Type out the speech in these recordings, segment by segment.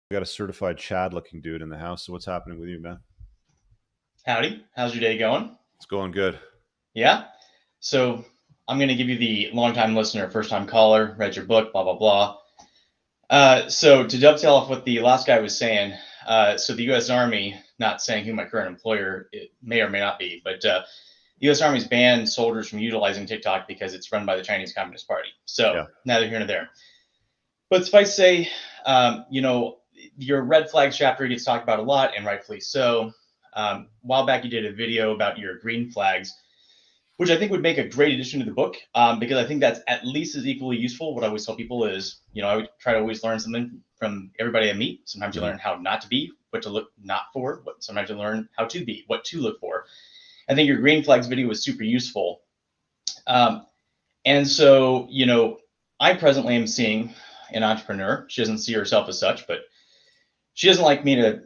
We got a certified Chad looking dude in the house. So what's happening with you, man? Howdy. How's your day going? It's going good. Yeah. So I'm going to give you the long-time listener, first-time caller, read your book, blah, blah, blah. So to dovetail off what the last guy was saying, so the U.S. Army, not saying who my current employer it may or may not be, but the U.S. Army's banned soldiers from utilizing TikTok because it's run by the Chinese Communist Party. So Yeah. neither here nor there. But suffice to say, your red flags chapter gets talked about a lot, and rightfully so. A while back, you did a video about your green flags, which I think would make a great addition to the book, because I think that's at least as equally useful. What I always tell people is, I would try to always learn something from everybody I meet. Sometimes you learn how not to be, what to look not for, but sometimes you learn how to be, what to look for. I think your green flags video was super useful. And so, I presently am seeing an entrepreneur. She doesn't see herself as such, but she doesn't like me to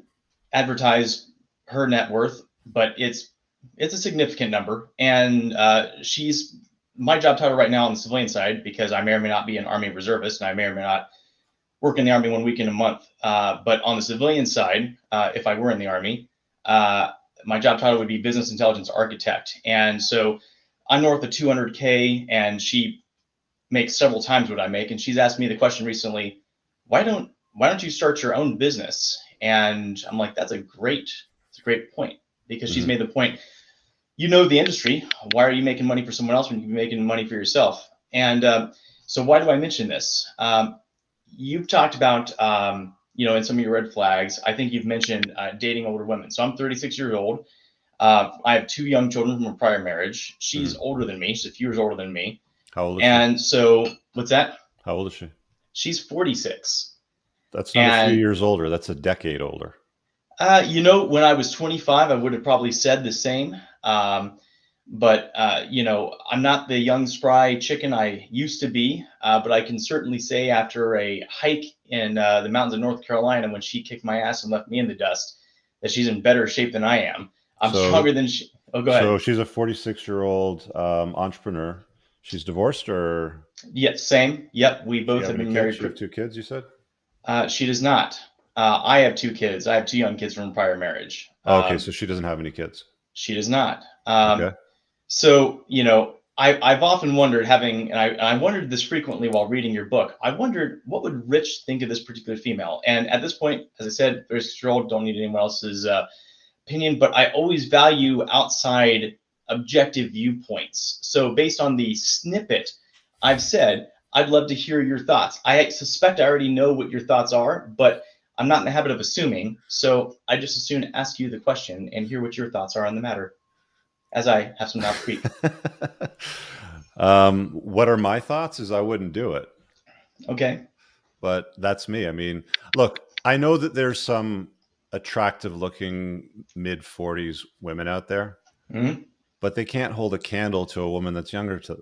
advertise her net worth, but it's a significant number. And she's my job title right now on the civilian side, because I may or may not be an Army reservist, and I may or may not work in the Army 1 week in a month. But on the civilian side, if I were in the Army, my job title would be business intelligence architect. And so I'm north of 200K, and she makes several times what I make. And she's asked me the question recently, why don't you start your own business? And I'm like, that's a great point, because she's made the point, the industry, why are you making money for someone else when you can be making money for yourself? And so why do I mention this? You've talked about, in some of your red flags, I think you've mentioned dating older women. So I'm 36 years old. I have 2 young children from a prior marriage. She's older than me. She's a few years older than me. How old is and so, what's that? How old is she? She's 46. That's not a few years older. That's a decade older. When I was 25, I would have probably said the same. But I'm not the young, spry chicken I used to be. But I can certainly say, after a hike in the mountains of North Carolina, when she kicked my ass and left me in the dust, that she's in better shape than I am. I'm stronger than she. Oh, go ahead. So she's a 46-year-old entrepreneur. She's divorced, or? Yeah, same. Yep. We both have been married. She have 2 kids, you said? She does not. I have 2 kids. I have 2 young kids from a prior marriage. Okay, so she doesn't have any kids. She does not. Okay. So, I've often wondered, and I wondered this frequently while reading your book. I wondered, what would Rich think of this particular female? And at this point, as I said, 36-year-old, don't need anyone else's opinion, but I always value outside objective viewpoints. So based on the snippet I've said, I'd love to hear your thoughts. I suspect I already know what your thoughts are, but I'm not in the habit of assuming. So I just as soon ask you the question and hear what your thoughts are on the matter, as I have some mouth to speak. What are my thoughts? Is I wouldn't do it. Okay. But that's me. I mean, look, I know that there's some attractive looking mid-40s women out there, but they can't hold a candle to a woman that's younger to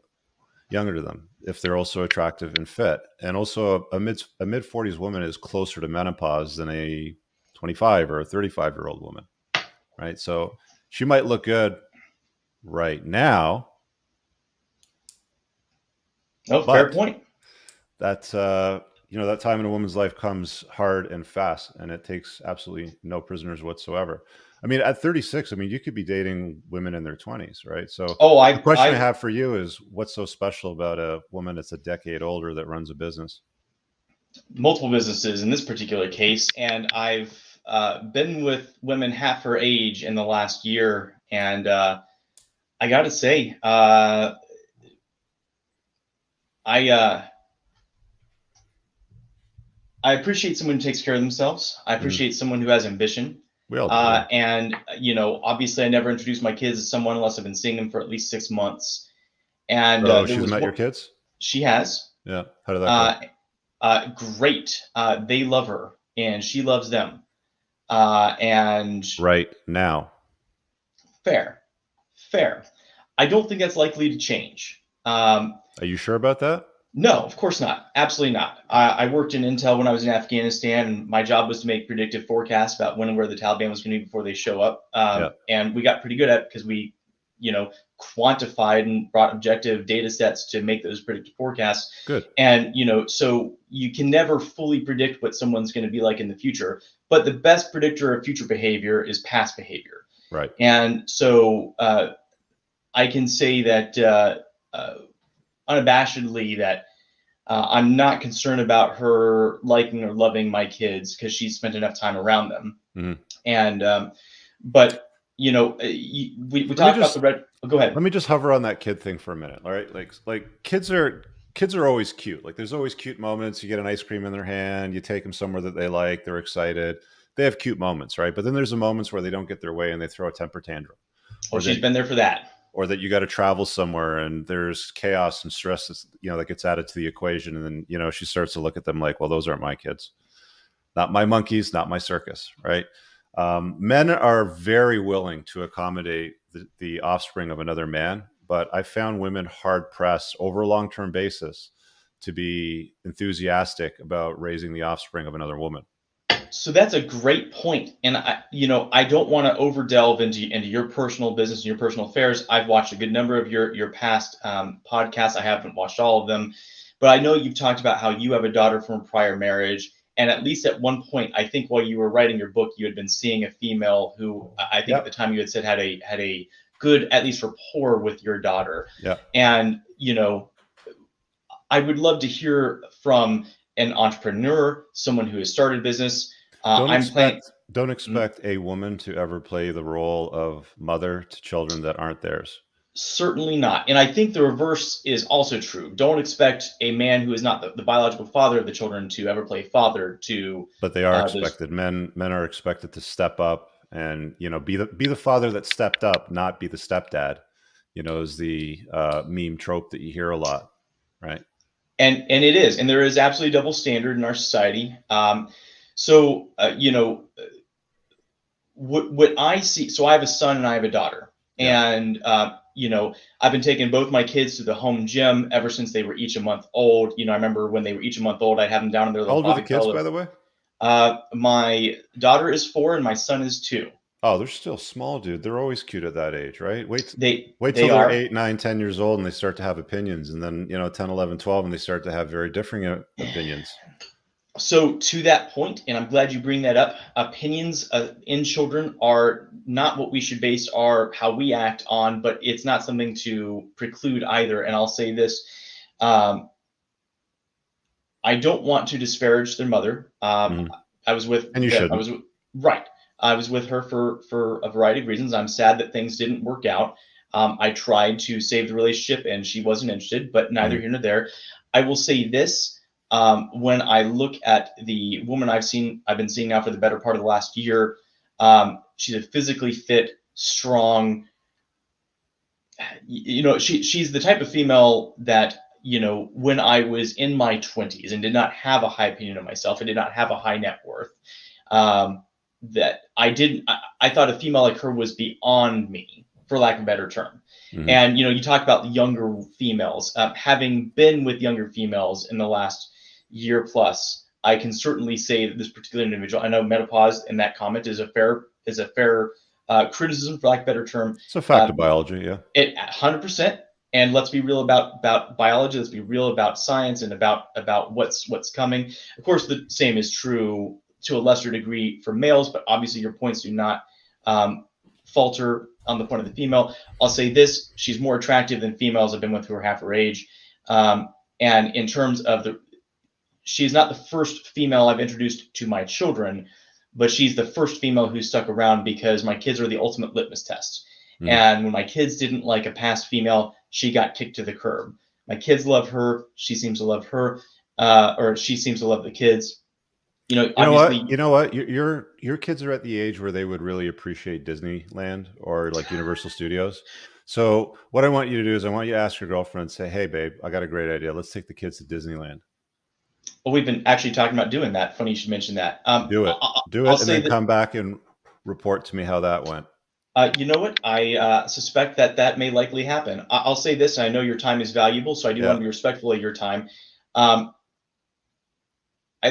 them if they're also attractive and fit. And also a mid-40s woman is closer to menopause than a 25 or a 35-year-old woman, right? So she might look good right now. Oh, fair point. That's that time in a woman's life comes hard and fast, and it takes absolutely no prisoners whatsoever. I mean, at 36, you could be dating women in their 20s, right? So the question I have for you is, what's so special about a woman that's a decade older that runs a business? Multiple businesses in this particular case. And I've been with women half her age in the last year. And I got to say, I appreciate someone who takes care of themselves. I appreciate someone who has ambition. We all do. And, obviously I never introduce my kids to someone unless I've been seeing them for at least 6 months. And she's met your kids? She has. Yeah. How did that go? Great. They love her and she loves them. And right now. Fair. I don't think that's likely to change. Are you sure about that? No, of course not. Absolutely not. I worked in Intel when I was in Afghanistan, and my job was to make predictive forecasts about when and where the Taliban was going to be before they show up. And we got pretty good at it because we quantified and brought objective data sets to make those predictive forecasts. Good. And, so you can never fully predict what someone's going to be like in the future, but the best predictor of future behavior is past behavior. Right. And so I can say that unabashedly that I'm not concerned about her liking or loving my kids because she's spent enough time around them. Mm-hmm. And but we talked about the red. Oh, go ahead. Let me just hover on that kid thing for a minute. All right, like kids are always cute. Like there's always cute moments. You get an ice cream in their hand, you take them somewhere that they like, they're excited. They have cute moments, right? But then there's the moments where they don't get their way and they throw a temper tantrum. Or she's been there for that. Or that you got to travel somewhere and there's chaos and stress that's, that gets added to the equation. And then, she starts to look at them like, well, those aren't my kids. Not my monkeys, not my circus, right? Men are very willing to accommodate the offspring of another man, but I found women hard pressed over a long-term basis to be enthusiastic about raising the offspring of another woman. So that's a great point. And I don't want to over delve into your personal business and your personal affairs. I've watched a good number of your past podcasts. I haven't watched all of them, but I know you've talked about how you have a daughter from a prior marriage. And at least at one point, I think while you were writing your book, you had been seeing a female who I think at the time you had said had a good, at least rapport with your daughter. Yeah. And, I would love to hear from an entrepreneur, someone who has started a business. Don't expect a woman to ever play the role of mother to children that aren't theirs. Certainly not. And I think the reverse is also true. Don't expect a man who is not the biological father of the children to ever play father to. But they are expected. Men are expected to step up and, be the father that stepped up, not be the stepdad, is the meme trope that you hear a lot. Right. And it is. And there is absolutely double standard in our society. What I see, so I have a son and I have a daughter. Yeah. And, I've been taking both my kids to the home gym ever since they were each a month old. I remember when they were each a month old, I'd have them down in their little. How old are the kids, by the way? My daughter is 4 and my son is 2. Oh, they're still small, dude. They're always cute at that age, right? Wait till they're 8, 9, 10 years old and they start to have opinions. And then, 10, 11, 12, and they start to have very differing opinions. So to that point, and I'm glad you bring that up, opinions in children are not what we should base how we act on, but it's not something to preclude either. And I'll say this, I don't want to disparage their mother. I was with, and you shouldn't. I was with her for a variety of reasons. I'm sad that things didn't work out. I tried to save the relationship and she wasn't interested, but neither here nor there. I will say this. When I look at the woman I've been seeing now for the better part of the last year, she's a physically fit, strong, she's the type of female that, when I was in my 20s and did not have a high opinion of myself and did not have a high net worth, that I thought a female like her was beyond me, for lack of a better term. Mm-hmm. And, you talk about younger females, having been with younger females in the last year plus, I can certainly say that this particular individual, I know menopause in that comment is a fair criticism, for lack of a better term. It's a fact of biology. Yeah. 100%. And let's be real about biology. Let's be real about science and about what's coming. Of course, the same is true to a lesser degree for males, but obviously your points do not falter on the point of the female. I'll say this, she's more attractive than females I've been with who are half her age. And in terms of she's not the first female I've introduced to my children, but she's the first female who stuck around because my kids are the ultimate litmus test. Mm. And when my kids didn't like a past female, she got kicked to the curb. My kids love her. She seems to love her, or she seems to love the kids. You know what? Your kids are at the age where they would really appreciate Disneyland or like Universal Studios. So what I want you to do is I want you to ask your girlfriend and say, "Hey, babe, I got a great idea. Let's take the kids to Disneyland." Well, we've been actually talking about doing that. Funny you should mention that. Do it, and then come back and report to me how that went. You know what? I suspect that may likely happen. I'll say this, and I know your time is valuable, so I do want to be respectful of your time. I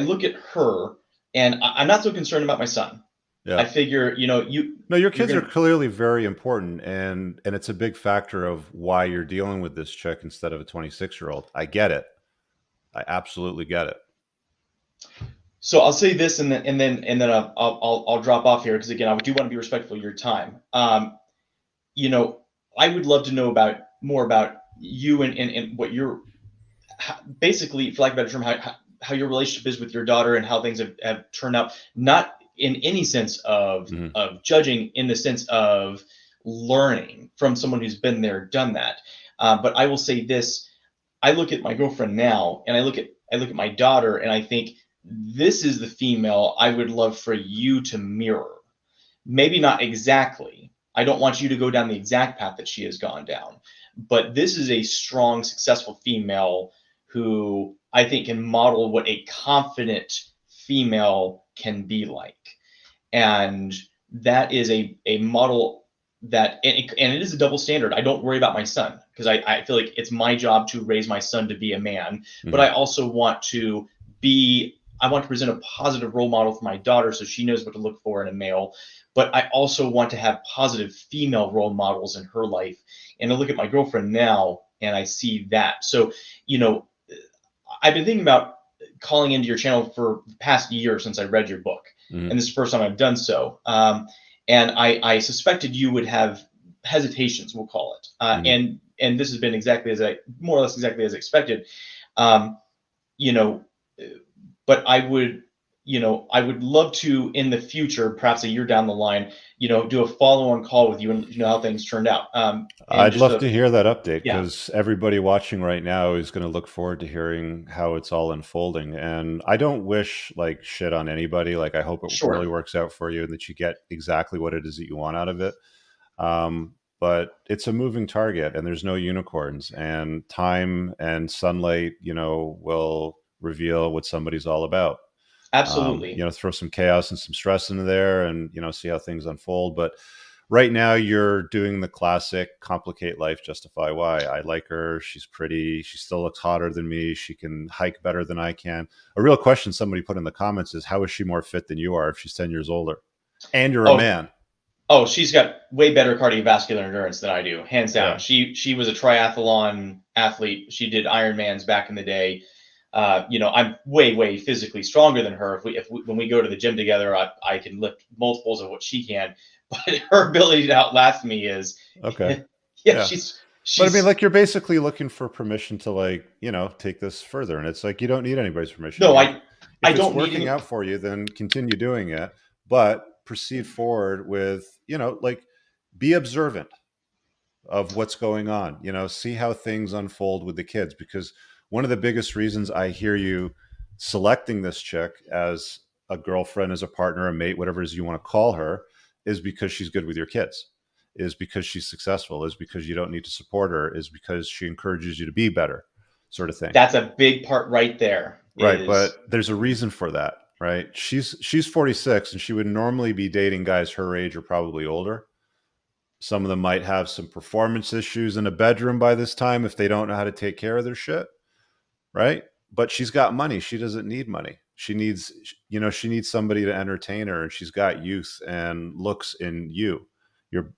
look at her, and I'm not so concerned about my son Yeah. I figure, No, your you're kids are gonna. clearly very important, and it's a big factor of why you're dealing with this chick instead of a 26-year-old. I get it. I absolutely get it. So I'll say this, and then I'll drop off here because again, I do want to be respectful of your time. You know, I would love to know about more about you and what you're basically, for lack of a better term, how your relationship is with your daughter and how things have turned out. Not in any sense Mhm. of judging, in the sense of learning from someone who's been there, done that. But I will say this: I look at my girlfriend now, and I look at my daughter, and I think this is the female I would love for you to mirror. Maybe not exactly. I don't want you to go down the exact path that she has gone down, but this is a strong, successful female who I think can model what a confident female can be like. And that is a model that, and it is a double standard. I don't worry about my son because I feel like it's my job to raise my son to be a man, but I Mhm. also want to I want to present a positive role model for my daughter so she knows what to look for in a male. But I also want to have positive female role models in her life. And I look at my girlfriend now and I see that. So, you know, I've been thinking about calling into your channel for the past year since I read your book, Mhm. and this is the first time I've done so. And I suspected you would have hesitations, we'll call it, Mhm. and this has been exactly as I more or less exactly as expected. Um, you know, but I would love to in the future, perhaps a year down the line, do a follow-on call with you and how things turned out. And I'd just love to hear that update yeah, because everybody watching right now is going to look forward to hearing how it's all unfolding. And I don't wish like shit on anybody. Like, I hope it really sure, works out for you and that you get exactly what it is that you want out of it. But it's a moving target and there's no unicorns, and time and sunlight, will reveal what somebody's all about. absolutely. Throw some chaos and some stress into there and, see how things unfold. But right now you're doing the classic complicate life, justify why. I like her. She's pretty. She still looks hotter than me. She can hike better than I can. A real question somebody put in the comments is, how is she more fit than you are if she's 10 years older and you're a Oh, man? Oh, she's got way better cardiovascular endurance than I do, hands Yeah. down. She was a triathlon athlete. She did Ironmans back in the day. I'm way physically stronger than her. If we when we go to the gym together, I can lift multiples of what she can. But her ability to outlast me is, Okay. yeah, Yeah. But I mean, she's like, you're basically looking for permission to, like, take this further. And it's like, you don't need anybody's permission. no, Like, I if it's don't need working any. out for you, then continue doing it, but proceed forward with, like, be observant of what's going on, see how things unfold with the kids. Because one of the biggest reasons I hear you selecting this chick as a girlfriend, as a partner, a mate, whatever it is you want to call her, is because she's good with your kids, is because she's successful, is because you don't need to support her, is because she encourages you to be better, sort of thing. That's a big part right there. Right. Is But there's a reaon for that, right? She's 46 and she would normally be dating guys her age or probably older. Some of them might have some performance issues in a bedroom by this time if they don't know how to take care of their shit, right? But she's got money. She doesn't need money. She needs somebody to entertain her, and she's got youth and looks in you. You're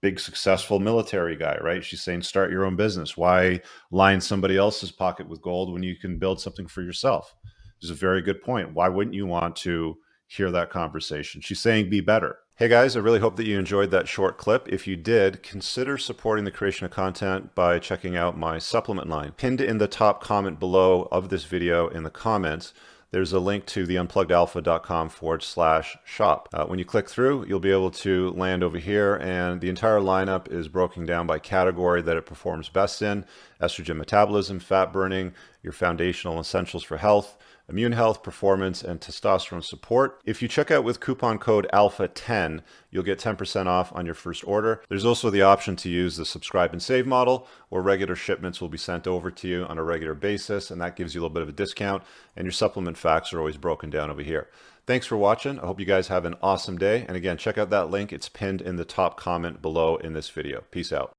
big successful military guy, right? She's saying start your own business. Why line somebody else's pocket with gold when you can build something for yourself? This is a very good point. Why wouldn't you want to hear that conversation? She's saying be better. Hey guys, I really hope that you enjoyed that short clip. If you did, consider supporting the creation of content by checking out my supplement line. Pinned in the top comment below of this video in the comments, there's a link to the unpluggedalpha.com/shop. When you click through, you'll be able to land over here, and the entire lineup is broken down by category that it performs best in: estrogen metabolism, fat burning, your foundational essentials for health, immune health, performance, and testosterone support. If you check out with coupon code ALPHA10, you'll get 10% off on your first order. There's also the option to use the subscribe and save model, where regular shipments will be sent over to you on a regular basis, and that gives you a little bit of a discount, and your supplement facts are always broken down over here. Thanks for watching. I hope you guys have an awesome day. And again, check out that link. It's pinned in the top comment below in this video. Peace out.